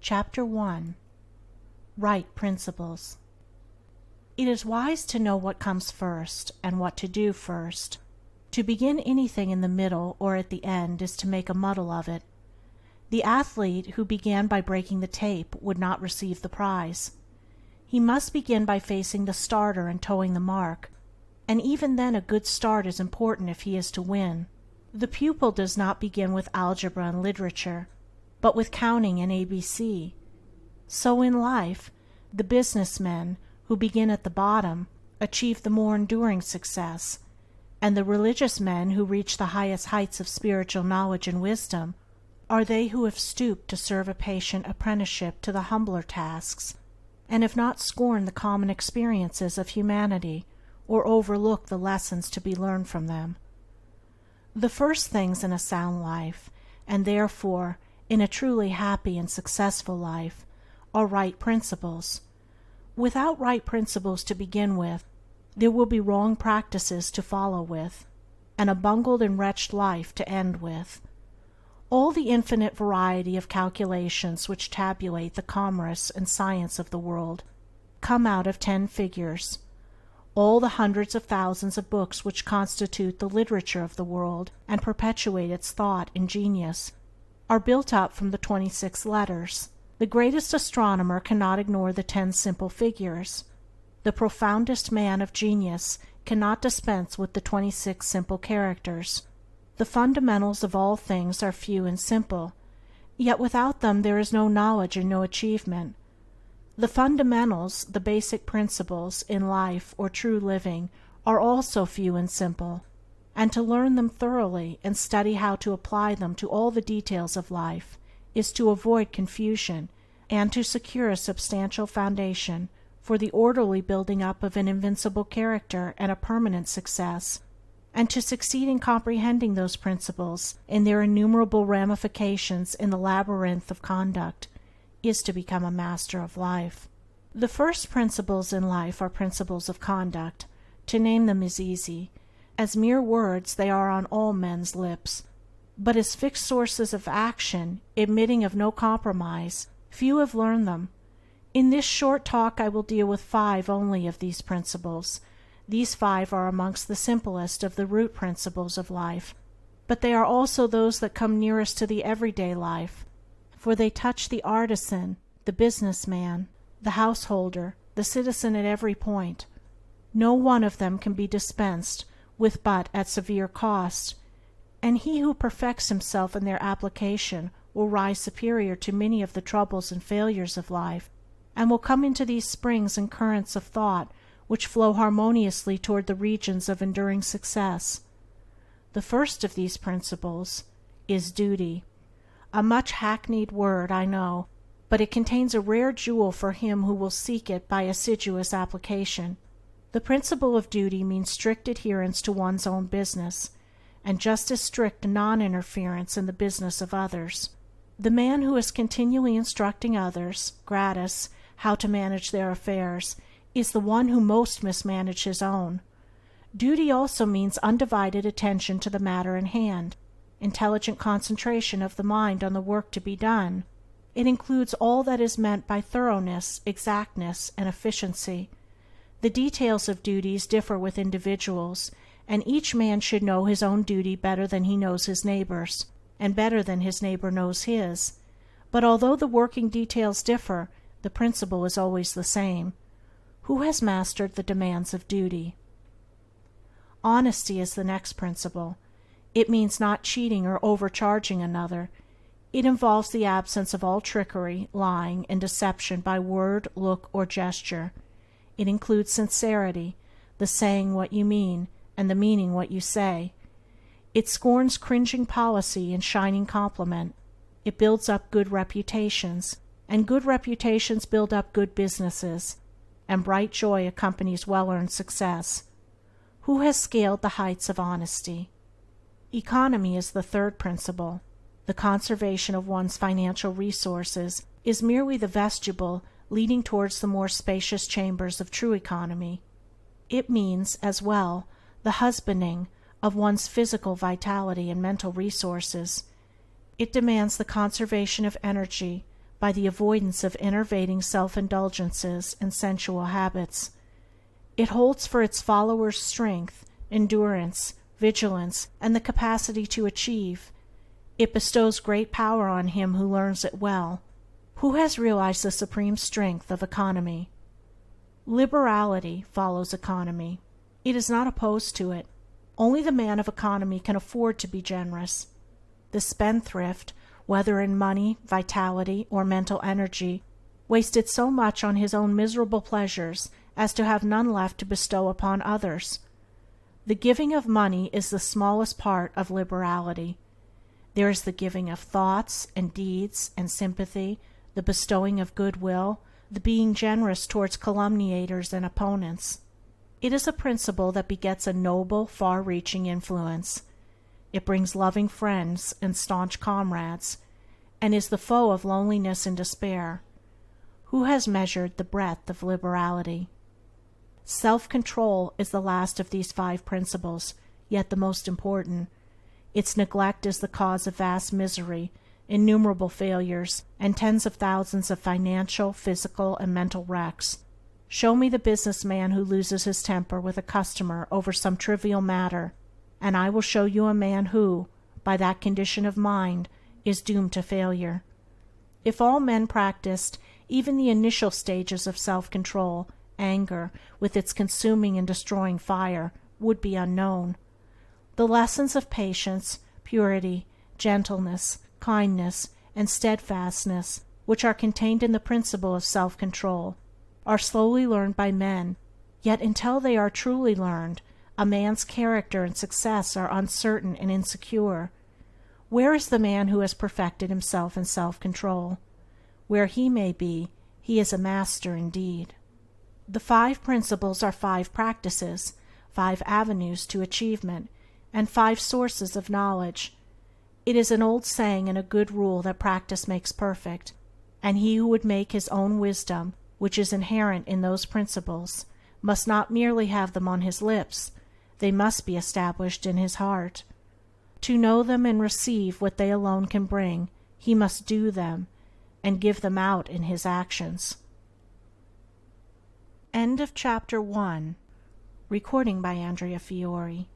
Chapter 1. Right Principles. It is wise to know what comes first, and what to do first. To begin anything in the middle or at the end is to make a muddle of it. The athlete who began by breaking the tape would not receive the prize. He must begin by facing the starter and toeing the mark, and even then a good start is important if he is to win. The pupil does not begin with algebra and literature, but with counting and ABC. So in life, the businessmen who begin at the bottom achieve the more enduring success, and the religious men who reach the highest heights of spiritual knowledge and wisdom are they who have stooped to serve a patient apprenticeship to the humbler tasks, and have not scorned the common experiences of humanity or overlooked the lessons to be learned from them. The first things in a sound life, and therefore in a truly happy and successful life, are right principles. Without right principles to begin with, there will be wrong practices to follow with, and a bungled and wretched life to end with. All the infinite variety of calculations which tabulate the commerce and science of the world come out of 10 figures. All the hundreds of thousands of books which constitute the literature of the world and perpetuate its thought and genius are built up from the 26 letters. The greatest astronomer cannot ignore the 10 simple figures. The profoundest man of genius cannot dispense with the 26 simple characters. The fundamentals of all things are few and simple, yet without them there is no knowledge and no achievement. The fundamentals, the basic principles, in life or true living are also few and simple, and to learn them thoroughly and study how to apply them to all the details of life is to avoid confusion and to secure a substantial foundation for the orderly building up of an invincible character and a permanent success, and to succeed in comprehending those principles in their innumerable ramifications in the labyrinth of conduct is to become a master of life. The first principles in life are principles of conduct. To name them is easy. As mere words they are on all men's lips, but as fixed sources of action, admitting of no compromise, few have learned them. In this short talk I will deal with 5 only of these principles. These 5 are amongst the simplest of the root principles of life, but they are also those that come nearest to the everyday life, for they touch the artisan, the businessman, the householder, the citizen at every point. No one of them can be dispensed with but at severe cost, and he who perfects himself in their application will rise superior to many of the troubles and failures of life, and will come into these springs and currents of thought which flow harmoniously toward the regions of enduring success. The first of these principles is duty. A much hackneyed word, I know, but it contains a rare jewel for him who will seek it by assiduous application. The principle of duty means strict adherence to one's own business, and just as strict non-interference in the business of others. The man who is continually instructing others, gratis, how to manage their affairs, is the one who most mismanaged his own. Duty also means undivided attention to the matter in hand, intelligent concentration of the mind on the work to be done. It includes all that is meant by thoroughness, exactness, and efficiency. The details of duties differ with individuals, and each man should know his own duty better than he knows his neighbor's, and better than his neighbor knows his. But although the working details differ, the principle is always the same. Who has mastered the demands of duty? Honesty is the next principle. It means not cheating or overcharging another. It involves the absence of all trickery, lying, and deception by word, look, or gesture. It includes sincerity, the saying what you mean, and the meaning what you say. It scorns cringing policy and shining compliment. It builds up good reputations, and good reputations build up good businesses, and bright joy accompanies well-earned success. Who has scaled the heights of honesty? Economy is the third principle. The conservation of one's financial resources is merely the vestibule leading towards the more spacious chambers of true economy. It means, as well, the husbanding of one's physical vitality and mental resources. It demands the conservation of energy by the avoidance of enervating self-indulgences and sensual habits. It holds for its followers strength, endurance, vigilance, and the capacity to achieve. It bestows great power on him who learns it well. Who has realized the supreme strength of economy? Liberality follows economy. It is not opposed to it. Only the man of economy can afford to be generous. The spendthrift, whether in money, vitality, or mental energy, wasted so much on his own miserable pleasures as to have none left to bestow upon others. The giving of money is the smallest part of liberality. There is the giving of thoughts and deeds and sympathy, the bestowing of goodwill, the being generous towards calumniators and opponents. It is a principle that begets a noble, far-reaching influence. It brings loving friends and staunch comrades, and is the foe of loneliness and despair. Who has measured the breadth of liberality? Self-control is the last of these 5 principles, yet the most important. Its neglect is the cause of vast misery, innumerable failures, and tens of thousands of financial, physical, and mental wrecks. Show me the businessman who loses his temper with a customer over some trivial matter, and I will show you a man who, by that condition of mind, is doomed to failure. If all men practiced even the initial stages of self-control, anger, with its consuming and destroying fire, would be unknown. The lessons of patience, purity, gentleness, kindness, and steadfastness, which are contained in the principle of self-control, are slowly learned by men, yet until they are truly learned, a man's character and success are uncertain and insecure. Where is the man who has perfected himself in self-control? Where he may be, he is a master indeed. The 5 principles are 5 practices, 5 avenues to achievement, and 5 sources of knowledge. It is an old saying and a good rule that practice makes perfect, and he who would make his own wisdom, which is inherent in those principles, must not merely have them on his lips, they must be established in his heart. To know them and receive what they alone can bring, he must do them, and give them out in his actions. End of Chapter 1. Recording by Andrea Fiore.